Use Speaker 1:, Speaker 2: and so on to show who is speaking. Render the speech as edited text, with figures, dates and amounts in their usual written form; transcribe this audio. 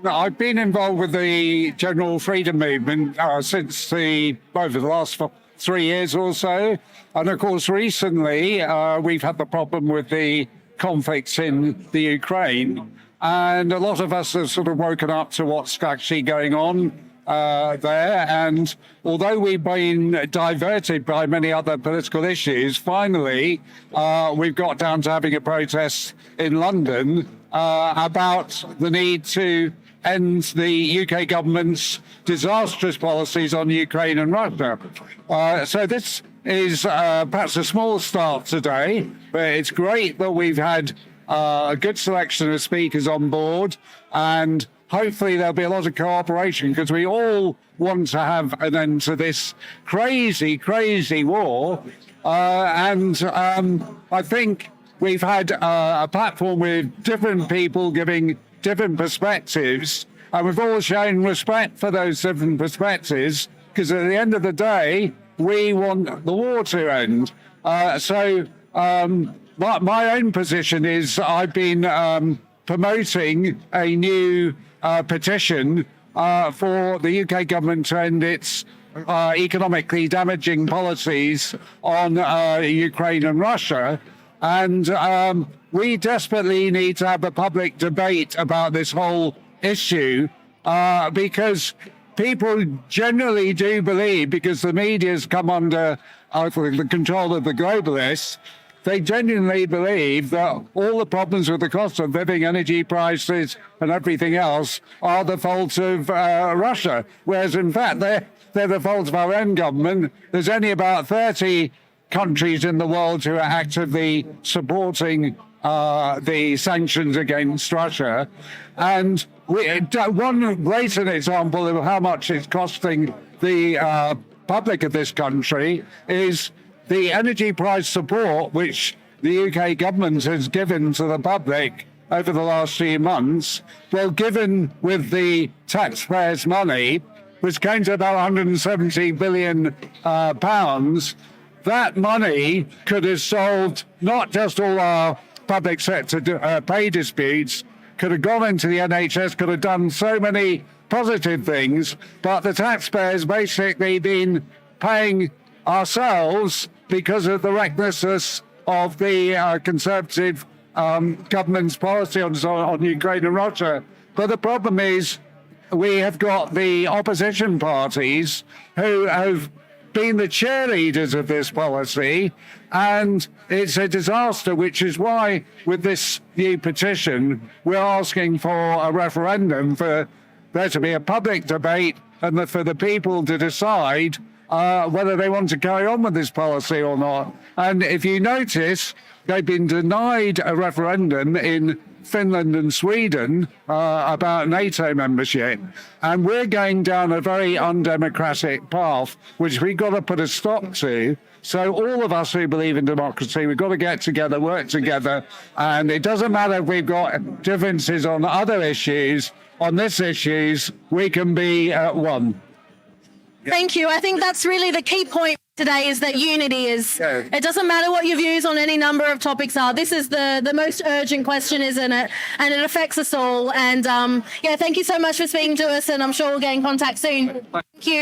Speaker 1: I've been involved with the general freedom movement since over the last 3 years or so. And of course, recently we've had the problem with the conflicts in the Ukraine. And a lot of us have sort of woken up to what's actually going on there. And although we've been diverted by many other political issues, finally we've got down to having a protest in London about the need to end the UK government's disastrous policies on Ukraine and Russia. So this is perhaps a small start today, but it's great that we've had a good selection of speakers on board, and hopefully there'll be a lot of cooperation, because we all want to have an end to this crazy, crazy war. I think we've had a platform with different people giving different perspectives, and we've all shown respect for those different perspectives, because at the end of the day, we want the war to end. My own position is I've been promoting a new petition for the UK government to end its economically damaging policies on Ukraine and Russia. And we desperately need to have a public debate about this whole issue, because people generally do believe, because the media's come under the control of the globalists, they genuinely believe that all the problems with the cost of living, energy prices and everything else are the fault of Russia, whereas in fact they're the fault of our own government. There's only about 30 countries in the world who are actively supporting the sanctions against Russia. And one blatant example of how much it's costing the public of this country is the energy price support which the UK government has given to the public over the last few months. Well, given with the taxpayers' money, which came to about 170 billion pounds, that money could have solved not just all our public sector pay disputes, could have gone into the NHS, could have done so many positive things, but the taxpayers basically been paying ourselves because of the recklessness of the Conservative government's policy on Ukraine and Russia. But the problem is we have got the opposition parties who have been the cheerleaders of this policy, and it's a disaster, which is why with this new petition we're asking for a referendum, for there to be a public debate and for the people to decide whether they want to carry on with this policy or not. And if you notice, they've been denied a referendum in Finland and Sweden about NATO membership. And we're going down a very undemocratic path, which we've got to put a stop to. So all of us who believe in democracy, we've got to get together, work together. And it doesn't matter if we've got differences on other issues. On this issues, we can be one.
Speaker 2: Thank you. I think that's really the key point today, is that unity is, it doesn't matter what your views on any number of topics are. This is the most urgent question, isn't it? And it affects us all. And thank you so much for speaking to us, and I'm sure we'll get in contact soon. Thank you.